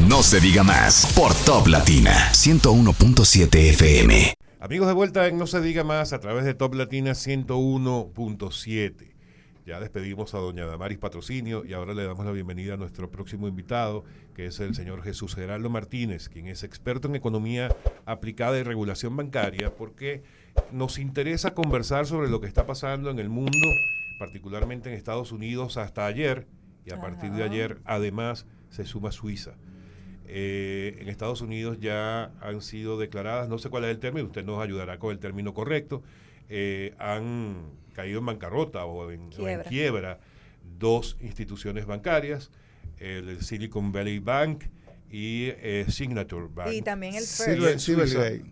No se diga más por Top Latina 101.7 FM. Amigos, de vuelta en No se diga más a través de Top Latina 101.7. Ya despedimos a doña Damaris Patrocinio y ahora le damos la bienvenida a nuestro próximo invitado, que es el señor Jesús Geraldo Martínez, quien es experto en economía aplicada y regulación bancaria, porque nos interesa conversar sobre lo que está pasando en el mundo, particularmente en Estados Unidos hasta ayer, y a partir de ayer además se suma Suiza. En Estados Unidos ya han sido declaradas, no sé cuál es el término, usted nos ayudará con el término correcto, han caído en bancarrota o en quiebra dos instituciones bancarias, el Silicon Valley Bank y Signature Bank. Y también el First.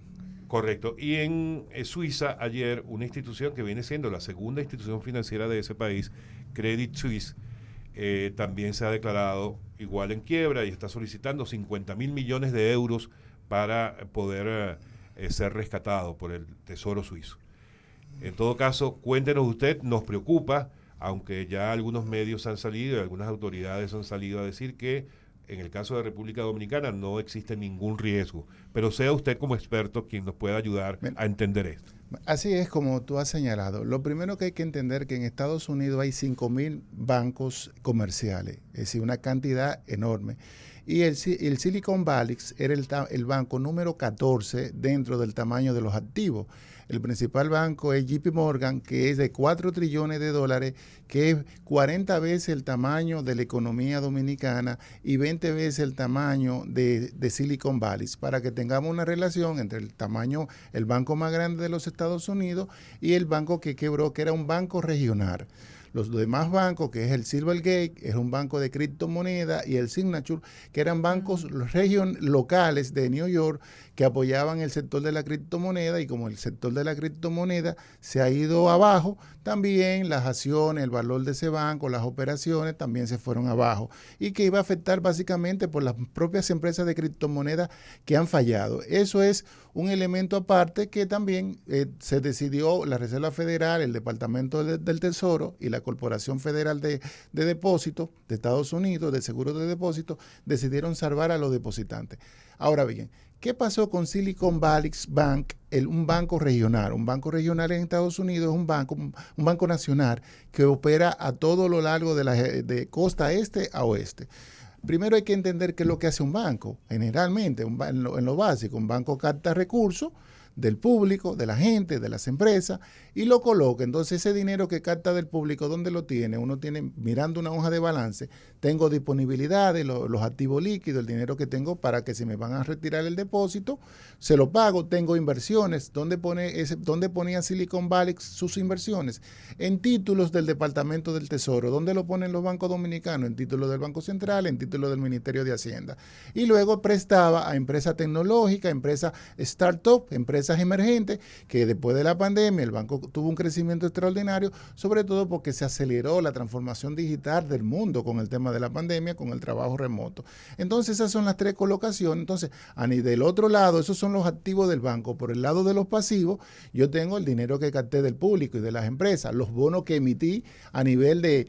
Correcto. Y en Suiza ayer una institución que viene siendo la segunda institución financiera de ese país, Credit Suisse, también se ha declarado igual en quiebra y está solicitando 50.000 millones de euros para poder ser rescatado por el Tesoro suizo. En todo caso, cuéntenos usted, nos preocupa, aunque ya algunos medios han salido y algunas autoridades han salido a decir que en el caso de República Dominicana no existe ningún riesgo, pero sea usted como experto quien nos pueda ayudar a entender esto. Así es como tú has señalado. Lo primero que hay que entender es que en Estados Unidos hay 5.000 bancos comerciales, es decir, una cantidad enorme. Y el Silicon Valley era el banco número 14 dentro del tamaño de los activos. El principal banco es JP Morgan, que es de 4 trillones de dólares, que es 40 veces el tamaño de la economía dominicana y 20 veces el tamaño de Silicon Valley, para que tengamos una relación entre el tamaño, el banco más grande de los Estados Unidos y el banco que quebró, que era un banco regional. Los demás bancos, que es el Silvergate, es un banco de criptomonedas, y el Signature, que eran bancos locales de New York que apoyaban el sector de la criptomoneda, y como el sector de la criptomoneda se ha ido abajo, también las acciones, el valor de ese banco, las operaciones también se fueron abajo, y que iba a afectar básicamente por las propias empresas de criptomonedas que han fallado. Eso es un elemento aparte que también se decidió la Reserva Federal, el Departamento del Tesoro y la Corporación Federal de Depósitos de Estados Unidos, de Seguros de Depósitos, decidieron salvar a los depositantes. Ahora bien, ¿qué pasó con Silicon Valley Bank, un banco regional? Un banco regional en Estados Unidos es un banco nacional que opera a todo lo largo de costa este a oeste. Primero hay que entender qué es lo que hace un banco. Generalmente, en lo básico, un banco capta recursos del público, de la gente, de las empresas, y lo coloca. Entonces, ese dinero que capta del público, ¿dónde lo tiene? Uno tiene, mirando una hoja de balance, tengo disponibilidades, los activos líquidos, el dinero que tengo para que si me van a retirar el depósito, se lo pago. Tengo inversiones. ¿Dónde ponía Silicon Valley sus inversiones? En títulos del Departamento del Tesoro. ¿Dónde lo ponen los bancos dominicanos? En títulos del Banco Central, en títulos del Ministerio de Hacienda. Y luego prestaba a empresas tecnológicas, empresas startup, empresas emergentes, que después de la pandemia el banco tuvo un crecimiento extraordinario, sobre todo porque se aceleró la transformación digital del mundo con el tema de la pandemia, con el trabajo remoto. Entonces esas son las tres colocaciones. Entonces, del otro lado, esos son los activos del banco. Por el lado de los pasivos, yo tengo el dinero que capté del público y de las empresas, los bonos que emití a nivel de,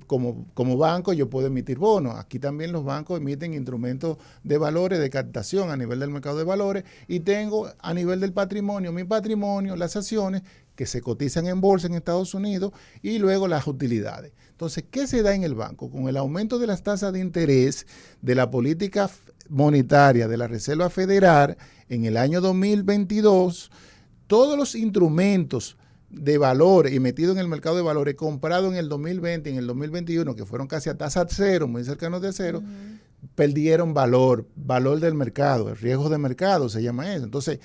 como banco yo puedo emitir bonos. Aquí también los bancos emiten instrumentos de valores, de captación a nivel del mercado de valores, y tengo a nivel del patrimonio, mi patrimonio, las acciones que se cotizan en bolsa en Estados Unidos, y luego las utilidades. Entonces, ¿qué se da en el banco? Con el aumento de las tasas de interés de la política monetaria de la Reserva Federal en el año 2022, todos los instrumentos de valores emitidos en el mercado de valores comprados en el 2020 y en el 2021, que fueron casi a tasa cero, muy cercanos de cero, perdieron valor del mercado, el riesgo de mercado se llama eso. Entonces,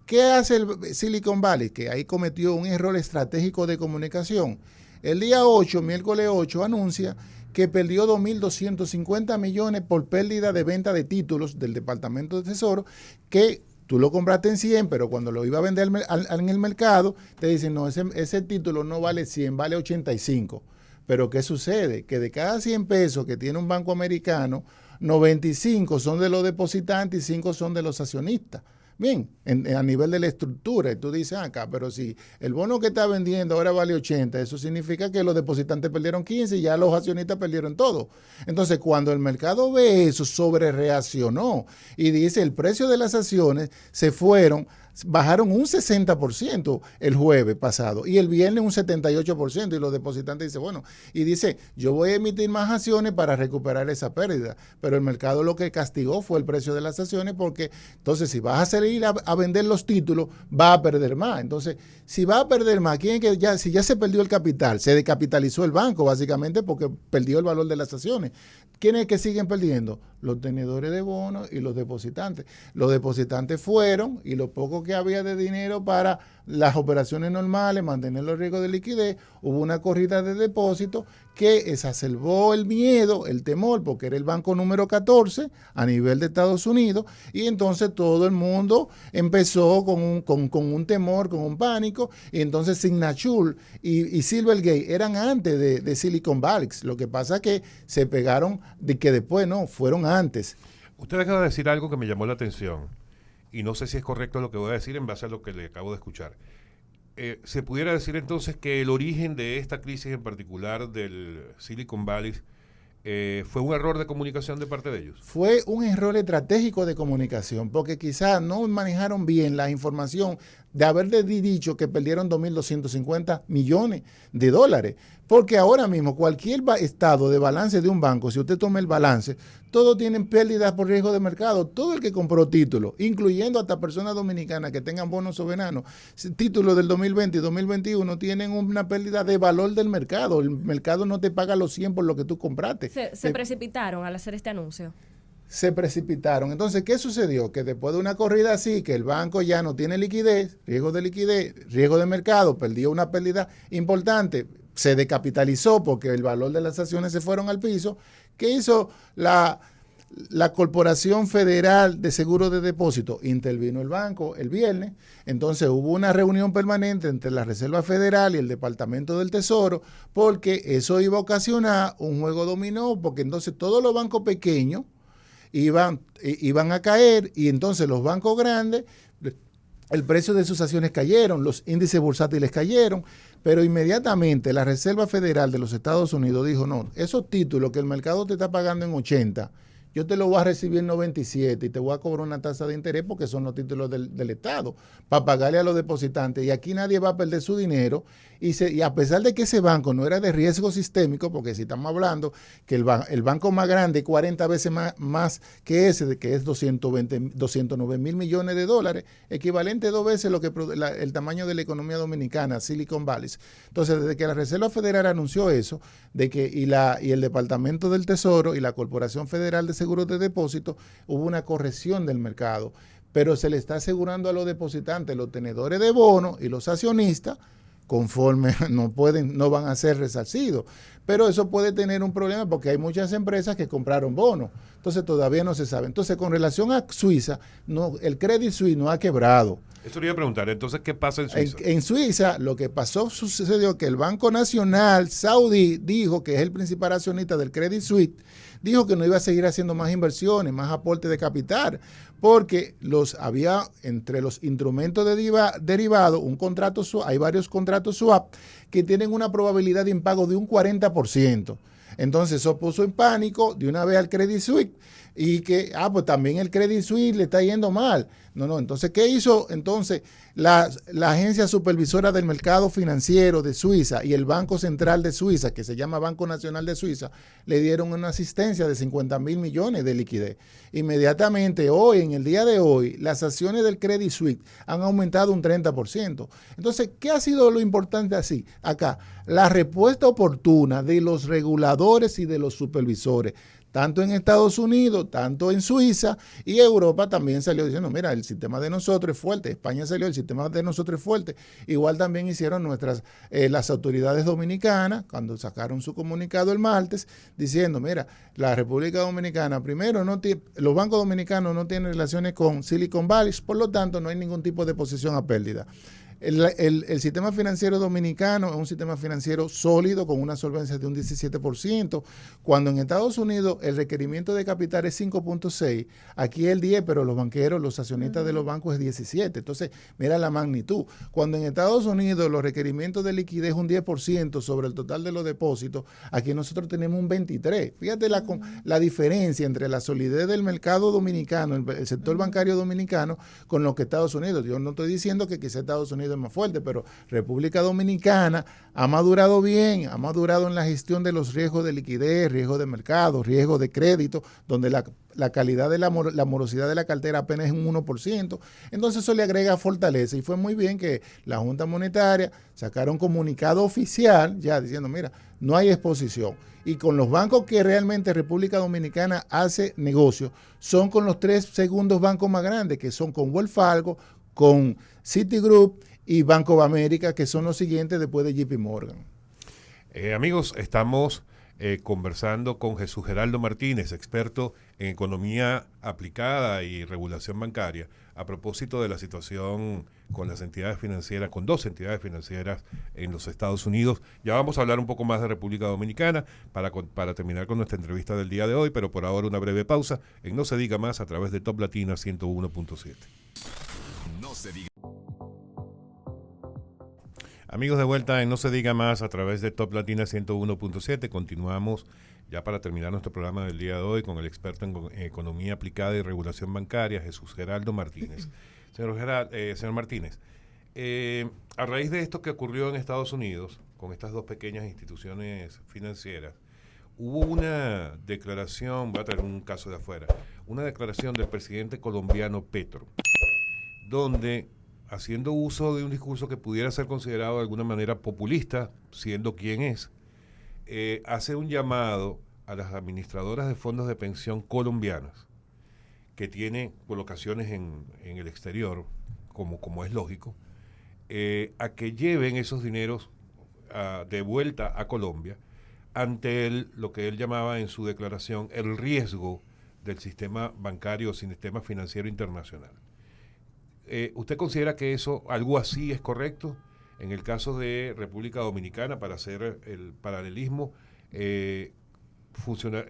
¿qué hace el Silicon Valley? Que ahí cometió un error estratégico de comunicación. El día 8, miércoles 8, anuncia que perdió 2.250 millones por pérdida de venta de títulos del Departamento de Tesoro, que tú lo compraste en 100, pero cuando lo iba a vender en el mercado, te dicen, no, ese título no vale 100, vale 85. Pero ¿qué sucede? Que de cada 100 pesos que tiene un banco americano, 95 son de los depositantes y 5 son de los accionistas. Bien, a nivel de la estructura, y tú dices acá, pero si el bono que está vendiendo ahora vale 80, eso significa que los depositantes perdieron 15 y ya los accionistas perdieron todo. Entonces, cuando el mercado ve eso, sobre reaccionó y dice el precio de las acciones bajaron un 60% el jueves pasado y el viernes un 78%, y los depositantes dicen, bueno, y dice, yo voy a emitir más acciones para recuperar esa pérdida, pero el mercado lo que castigó fue el precio de las acciones, porque entonces si vas a salir a vender los títulos, va a perder más. Entonces, si va a perder más, si ya se perdió el capital, se decapitalizó el banco básicamente porque perdió el valor de las acciones. ¿Quiénes que siguen perdiendo? Los tenedores de bonos y los depositantes. Los depositantes fueron, y lo poco que había de dinero para las operaciones normales, mantener los riesgos de liquidez, hubo una corrida de depósitos que exacerbó el miedo, el temor, porque era el banco número 14 a nivel de Estados Unidos, y entonces todo el mundo empezó con un temor, con un pánico, y entonces Signature y Silvergate eran antes de Silicon Valley. Lo que pasa es que se pegaron, de que después no, fueron antes. Usted acaba de decir algo que me llamó la atención, y no sé si es correcto lo que voy a decir en base a lo que le acabo de escuchar. ¿Se pudiera decir entonces que el origen de esta crisis en particular del Silicon Valley fue un error de comunicación de parte de ellos? Fue un error estratégico de comunicación, porque quizás no manejaron bien la información de haberle dicho que perdieron 2.250 millones de dólares. Porque ahora mismo cualquier estado de balance de un banco, si usted toma el balance, todos tienen pérdidas por riesgo de mercado. Todo el que compró títulos, incluyendo hasta personas dominicanas que tengan bonos soberanos, títulos del 2020 y 2021, tienen una pérdida de valor del mercado. El mercado no te paga los 100 por lo que tú compraste. Se precipitaron al hacer este anuncio. Se precipitaron. Entonces, ¿qué sucedió? Que después de una corrida así, que el banco ya no tiene liquidez, riesgo de mercado, perdió una pérdida importante, se decapitalizó porque el valor de las acciones se fueron al piso. ¿Qué hizo la Corporación Federal de Seguros de Depósito? Intervino el banco el viernes. Entonces hubo una reunión permanente entre la Reserva Federal y el Departamento del Tesoro, porque eso iba a ocasionar un juego dominó, porque entonces todos los bancos pequeños iban a caer, y entonces los bancos grandes, el precio de sus acciones cayeron, los índices bursátiles cayeron, pero inmediatamente la Reserva Federal de los Estados Unidos dijo, no, esos títulos que el mercado te está pagando en 80, yo te lo voy a recibir en 97 y te voy a cobrar una tasa de interés porque son los títulos del Estado para pagarle a los depositantes, y aquí nadie va a perder su dinero, y a pesar de que ese banco no era de riesgo sistémico, porque si estamos hablando que el banco más grande 40 veces más que ese, que es 209 mil millones de dólares, equivalente 2 veces el tamaño de la economía dominicana, Silicon Valley. Entonces, desde que la Reserva Federal anunció eso, y el Departamento del Tesoro y la Corporación Federal de Seguros de Depósito, hubo una corrección del mercado, pero se le está asegurando a los depositantes, los tenedores de bonos y los accionistas, conforme no van a ser resarcidos. Pero eso puede tener un problema porque hay muchas empresas que compraron bonos, entonces todavía no se sabe. Entonces, con relación a Suiza, el Credit Suisse no ha quebrado. Eso le iba a preguntar, entonces, ¿qué pasa en Suiza? En Suiza, lo que sucedió que el Banco Nacional Saudí dijo, que es el principal accionista del Credit Suisse, dijo que no iba a seguir haciendo más inversiones, más aportes de capital, porque había entre los instrumentos derivados hay varios contratos swap que tienen una probabilidad de impago de un 40%. Entonces eso puso en pánico de una vez al Credit Suisse, y que, pues también el Credit Suisse le está yendo mal. Entonces, ¿qué hizo? Entonces, la Agencia Supervisora del Mercado Financiero de Suiza y el Banco Central de Suiza, que se llama Banco Nacional de Suiza, le dieron una asistencia de 50 mil millones de liquidez. Inmediatamente, en el día de hoy, las acciones del Credit Suisse han aumentado un 30%. Entonces, ¿qué ha sido lo importante acá? La respuesta oportuna de los reguladores y de los supervisores, tanto en Estados Unidos, tanto en Suiza, y Europa también salió diciendo, mira, el sistema de nosotros es fuerte. España salió, el sistema de nosotros es fuerte. Igual también hicieron las autoridades dominicanas, cuando sacaron su comunicado el martes, diciendo, mira, la República Dominicana, primero, los bancos dominicanos no tienen relaciones con Silicon Valley, por lo tanto, no hay ningún tipo de posición a pérdida. El sistema financiero dominicano es un sistema financiero sólido con una solvencia de un 17%, cuando en Estados Unidos el requerimiento de capital es 5.6, aquí es el 10, pero los banqueros, los accionistas de los bancos es 17. Entonces, mira la magnitud. Cuando en Estados Unidos los requerimientos de liquidez es un 10% sobre el total de los depósitos, aquí nosotros tenemos un 23%. Fíjate la diferencia entre la solidez del mercado dominicano, el sector bancario dominicano, con lo que Estados Unidos. Yo no estoy diciendo que quizá Estados Unidos es más fuerte, pero República Dominicana ha madurado bien, ha madurado en la gestión de los riesgos de liquidez, riesgos de mercado, riesgos de crédito, donde la calidad de la morosidad de la cartera apenas es un 1%. Entonces eso le agrega fortaleza y fue muy bien que la Junta Monetaria sacara un comunicado oficial ya diciendo, mira, no hay exposición. Y con los bancos que realmente República Dominicana hace negocio, son con los 3 segundos bancos más grandes, que son con Wells Fargo, con Citigroup y Banco of America, que son los siguientes después de JP Morgan. Amigos, estamos conversando con Jesús Geraldo Martínez, experto en economía aplicada y regulación bancaria, a propósito de la situación con las entidades financieras, con 2 entidades financieras en los Estados Unidos. Ya vamos a hablar un poco más de República Dominicana para terminar con nuestra entrevista del día de hoy, pero por ahora una breve pausa en No se diga más a través de Top Latina 101.7. No se diga. Amigos, de vuelta en No se diga más a través de Top Latina 101.7. Continuamos ya para terminar nuestro programa del día de hoy con el experto en economía aplicada y regulación bancaria, Jesús Geraldo Martínez. Señor Martínez, a raíz de esto que ocurrió en Estados Unidos, con estas 2 pequeñas instituciones financieras, hubo una declaración, voy a traer un caso de afuera, una declaración del presidente colombiano Petro, donde, haciendo uso de un discurso que pudiera ser considerado de alguna manera populista, siendo quien es, hace un llamado a las administradoras de fondos de pensión colombianas que tienen colocaciones en el exterior, como es lógico, a que lleven esos dineros de vuelta a Colombia ante lo que él llamaba en su declaración el riesgo del sistema bancario o sistema financiero internacional. ¿Usted considera que algo así es correcto? En el caso de República Dominicana, para hacer el paralelismo,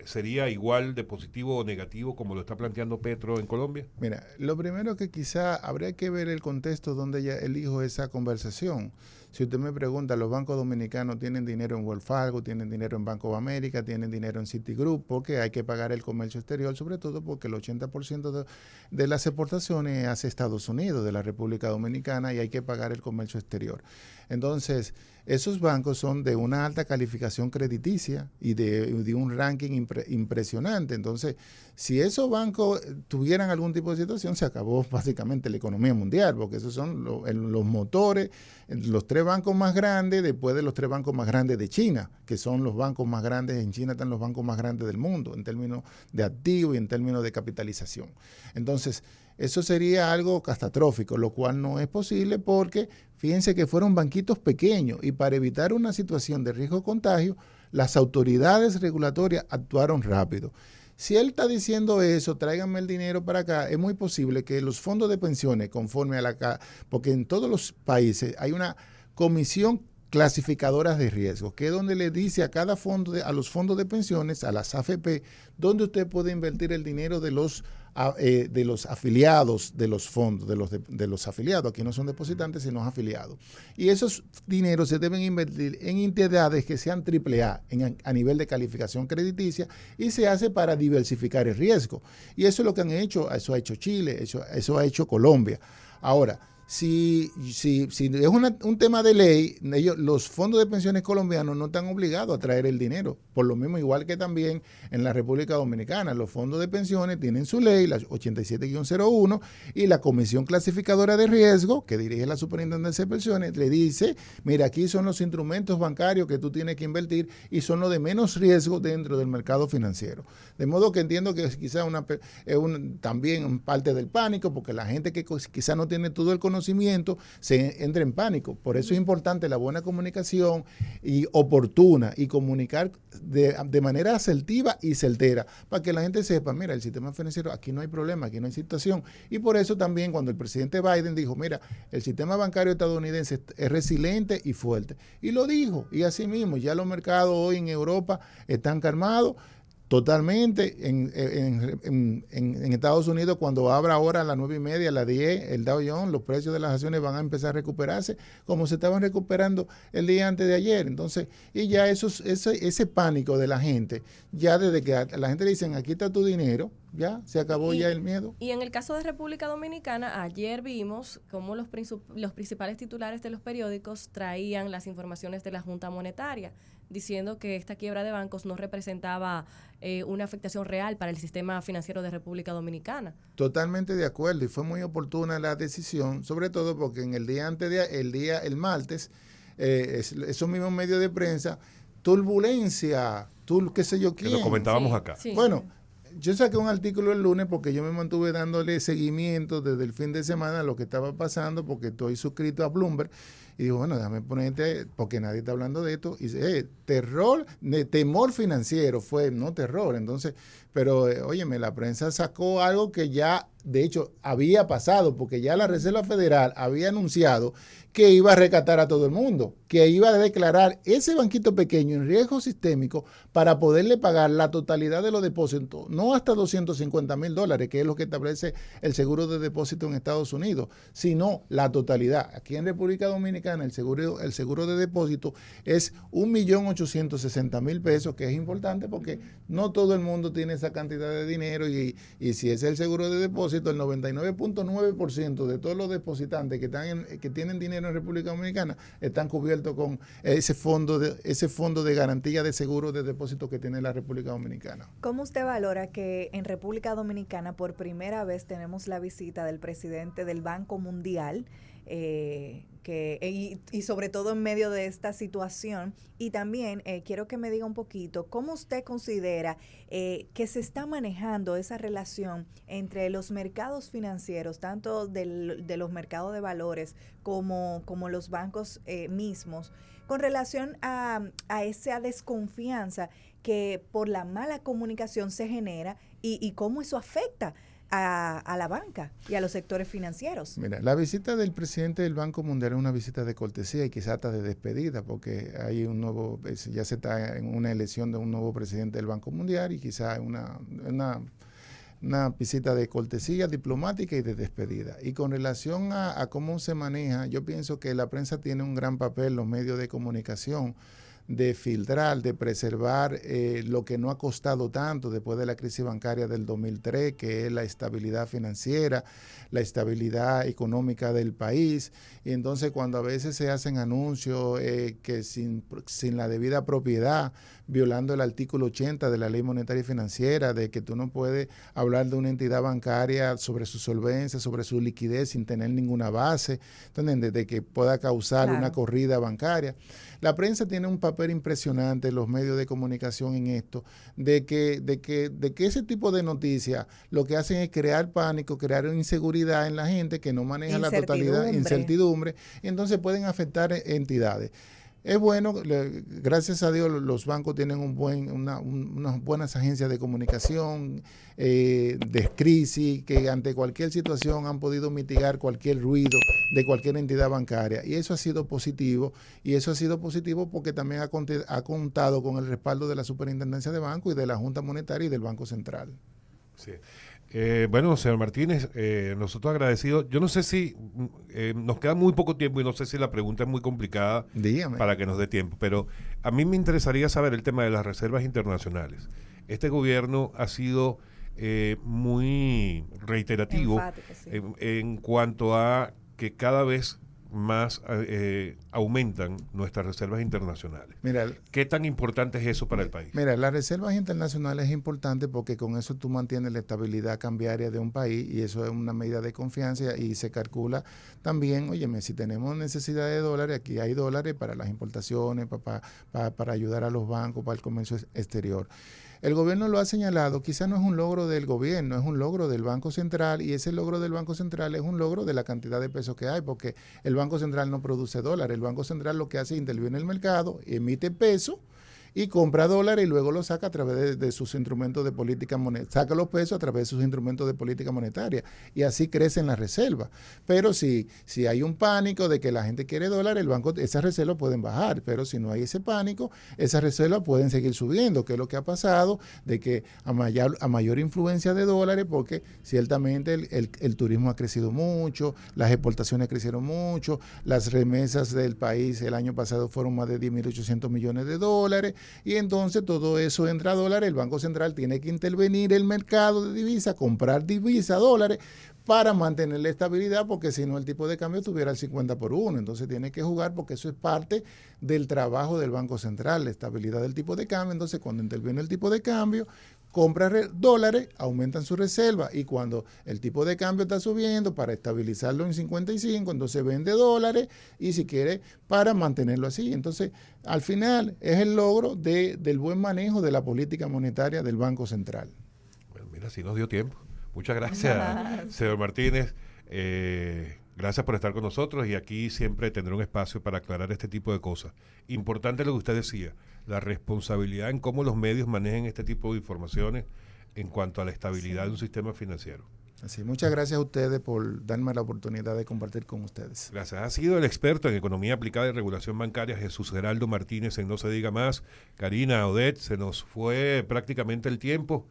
¿sería igual de positivo o negativo como lo está planteando Petro en Colombia? Mira, lo primero que quizá habría que ver el contexto donde ella elijo esa conversación. Si usted me pregunta, los bancos dominicanos tienen dinero en Wells Fargo, tienen dinero en Banco of America, tienen dinero en Citigroup, porque hay que pagar el comercio exterior, sobre todo porque el 80% de las exportaciones hace Estados Unidos, de la República Dominicana, y hay que pagar el comercio exterior. Entonces, esos bancos son de una alta calificación crediticia y de un ranking impresionante. Entonces, si esos bancos tuvieran algún tipo de situación, se acabó básicamente la economía mundial, porque esos son los motores, los 3 bancos más grandes, después de los 3 bancos más grandes de China, que son los bancos más grandes. En China están los bancos más grandes del mundo, en términos de activos y en términos de capitalización. Entonces, eso sería algo catastrófico, lo cual no es posible porque fíjense que fueron banquitos pequeños y para evitar una situación de riesgo de contagio, las autoridades regulatorias actuaron rápido. Si él está diciendo eso, tráiganme el dinero para acá, es muy posible que los fondos de pensiones, conforme a porque en todos los países hay una comisión clasificadoras de riesgo, que es donde le dice a cada fondo, a los fondos de pensiones, a las AFP, donde usted puede invertir el dinero de los afiliados de los fondos, de los afiliados. Aquí no son depositantes, sino afiliados. Y esos dineros se deben invertir en entidades que sean AAA a nivel de calificación crediticia, y se hace para diversificar el riesgo. Y eso es lo que han hecho, eso ha hecho Chile, eso ha hecho Colombia. Ahora, si es un tema de ley, los fondos de pensiones colombianos no están obligados a traer el dinero. Por lo mismo, igual que también en la República Dominicana, los fondos de pensiones tienen su ley, la 87-01, y la Comisión Clasificadora de Riesgo, que dirige la Superintendencia de Pensiones, le dice, mira, aquí son los instrumentos bancarios que tú tienes que invertir y son los de menos riesgo dentro del mercado financiero. De modo que entiendo que quizá también parte del pánico, porque la gente que quizá no tiene todo el conocimiento conocimiento, se entra en pánico. Por eso es importante la buena comunicación y oportuna y comunicar de manera asertiva y certera para que la gente sepa, mira, el sistema financiero, aquí no hay problema, aquí no hay situación. Y por eso también cuando el presidente Biden dijo, mira, el sistema bancario estadounidense es resiliente y fuerte. Y lo dijo, y así mismo, ya los mercados hoy en Europa están calmados totalmente. En Estados Unidos, cuando abra ahora a las 9:30, a las 10, el Dow Jones, los precios de las acciones van a empezar a recuperarse como se estaban recuperando el día antes de ayer. Entonces, y ya ese pánico de la gente, ya desde que a la gente le dicen, aquí está tu dinero, ya se acabó ya el miedo. Y en el caso de República Dominicana, ayer vimos cómo los principales titulares de los periódicos traían las informaciones de la Junta Monetaria, diciendo que esta quiebra de bancos no representaba una afectación real para el sistema financiero de República Dominicana. Totalmente de acuerdo, y fue muy oportuna la decisión, sobre todo porque en el día antes el martes, esos mismos medios de prensa, turbulencia, qué sé yo quién. Que lo comentábamos acá. Sí. Bueno, yo saqué un artículo el lunes porque yo me mantuve dándole seguimiento desde el fin de semana a lo que estaba pasando, porque estoy suscrito a Bloomberg. Y digo, bueno, déjame ponerte, porque nadie está hablando de esto. Y dice, temor financiero fue, no terror. Entonces, pero óyeme, la prensa sacó algo que ya, de hecho, había pasado, porque ya la Reserva Federal había anunciado que iba a rescatar a todo el mundo, que iba a declarar ese banquito pequeño en riesgo sistémico para poderle pagar la totalidad de los depósitos, no hasta $250,000, que es lo que establece el seguro de depósito en Estados Unidos, sino la totalidad. Aquí en República Dominicana el seguro de depósito es $1,860,000, que es importante porque no todo el mundo tiene esa cantidad de dinero y si es el seguro de depósito, el 99.9% de todos los depositantes que tienen dinero en República Dominicana están cubiertos con ese fondo de garantía de seguro de depósito que tiene la República Dominicana. ¿Cómo usted valora que en República Dominicana por primera vez tenemos la visita del presidente del Banco Mundial? Y sobre todo en medio de esta situación, y también quiero que me diga un poquito cómo usted considera que se está manejando esa relación entre los mercados financieros, tanto de los mercados de valores como los bancos mismos, con relación a esa desconfianza que por la mala comunicación se genera y cómo eso afecta a la banca y a los sectores financieros. Mira, la visita del presidente del Banco Mundial es una visita de cortesía y quizás hasta de despedida, porque hay ya se está en una elección de un nuevo presidente del Banco Mundial y quizás una visita de cortesía diplomática y de despedida. Y con relación a cómo se maneja, yo pienso que la prensa tiene un gran papel, los medios de comunicación, de filtrar, de preservar lo que no ha costado tanto después de la crisis bancaria del 2003, que es la estabilidad financiera, la estabilidad económica del país. Y entonces cuando a veces se hacen anuncios que sin la debida propiedad, violando el artículo 80 de la Ley Monetaria y Financiera, de que tú no puedes hablar de una entidad bancaria sobre su solvencia, sobre su liquidez sin tener ninguna base, ¿entiendes? De que pueda causar una corrida bancaria. La prensa tiene un papel impresionante, los medios de comunicación en esto, de que ese tipo de noticias lo que hacen es crear pánico, crear inseguridad en la gente que no maneja la totalidad, incertidumbre, y entonces pueden afectar entidades. Es bueno, gracias a Dios los bancos tienen unas buenas agencias de comunicación, de crisis, que ante cualquier situación han podido mitigar cualquier ruido de cualquier entidad bancaria. Y eso ha sido positivo, porque también ha contado con el respaldo de la Superintendencia de Banco y de la Junta Monetaria y del Banco Central. Sí. Bueno, señor Martínez, nosotros agradecidos. Yo no sé si nos queda muy poco tiempo y no sé si la pregunta es muy complicada. Dígame. Para que nos dé tiempo, pero a mí me interesaría saber el tema de las reservas internacionales. Este gobierno ha sido muy reiterativo. Enfático, sí. En cuanto a que cada vez más aumentan nuestras reservas internacionales. Mira, ¿qué tan importante es eso para el país? Mira, las reservas internacionales es importante porque con eso tú mantienes la estabilidad cambiaria de un país y eso es una medida de confianza y se calcula también, óyeme, si tenemos necesidad de dólares, aquí hay dólares para las importaciones, para ayudar a los bancos, para el comercio exterior. el gobierno lo ha señalado, quizá no es un logro del gobierno, es un logro del Banco Central, y ese logro del Banco Central es un logro de la cantidad de pesos que hay, porque el Banco Central no produce dólares, el Banco Central lo que hace es interviene en el mercado, emite pesos y compra dólares y luego lo saca a través de sus instrumentos de política monetaria, saca los pesos a través de sus instrumentos de política monetaria y así crecen las reservas. Pero si hay un pánico de que la gente quiere dólares, esas reservas pueden bajar, pero si no hay ese pánico, esas reservas pueden seguir subiendo, que es lo que ha pasado, de que a mayor influencia de dólares, porque ciertamente el turismo ha crecido mucho, las exportaciones crecieron mucho, las remesas del país el año pasado fueron más de 10.800 millones de dólares, y entonces todo eso entra a dólares, el Banco Central tiene que intervenir el mercado de divisas, comprar divisas, dólares, para mantener la estabilidad, porque si no el tipo de cambio tuviera el 50-1, entonces tiene que jugar, porque eso es parte del trabajo del Banco Central, la estabilidad del tipo de cambio. Entonces cuando interviene el tipo de cambio, compra dólares, aumentan su reserva, y cuando el tipo de cambio está subiendo, para estabilizarlo en 55, entonces vende dólares, y si quiere, para mantenerlo así. Entonces, al final, es el logro del buen manejo de la política monetaria del Banco Central. Bueno, mira, sí nos dio tiempo. Muchas gracias, señor Martínez. Gracias por estar con nosotros, y aquí siempre tendré un espacio para aclarar este tipo de cosas. Importante lo que usted decía, la responsabilidad en cómo los medios manejen este tipo de informaciones en cuanto a la estabilidad de un sistema financiero. Así, muchas gracias a ustedes por darme la oportunidad de compartir con ustedes. Gracias. Ha sido el experto en economía aplicada y regulación bancaria, Jesús Geraldo Martínez, en No Se Diga Más. Karina, Odette, se nos fue prácticamente el tiempo.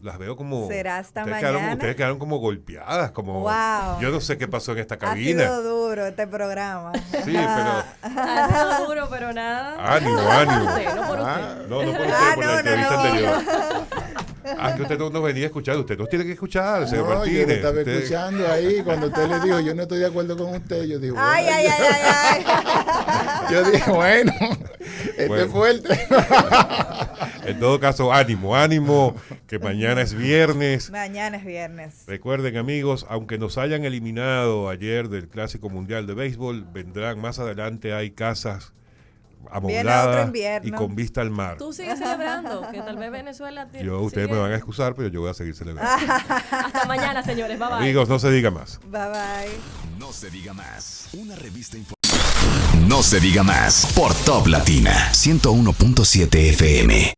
Las veo como... ¿Será hasta mañana? Ustedes quedaron como golpeadas, como... Wow. Yo no sé qué pasó en esta cabina. Ha sido duro este programa. Sí, pero... Ha sido duro, pero nada. Ánimo. No por usted. No por usted, por la entrevista anterior. Que usted no nos venía escuchando. Usted nos tiene que escuchar, señor Martínez. Yo lo estaba escuchando ahí, cuando usted le dijo, yo no estoy de acuerdo con usted, yo digo, Ay. Yo dije, bueno, es fuerte. En todo caso, ánimo, que mañana es viernes. Mañana es viernes. Recuerden, amigos, aunque nos hayan eliminado ayer del Clásico Mundial de Béisbol, vendrán más adelante, hay casas amobladas y con vista al mar. Tú sigues celebrando, que tal vez Venezuela... Ustedes me van a excusar, pero yo voy a seguir celebrando. Hasta mañana, señores. Bye, bye. Amigos, no se diga más. Bye, bye. No se diga más. Una revista No se diga más por Top Latina 101.7 FM.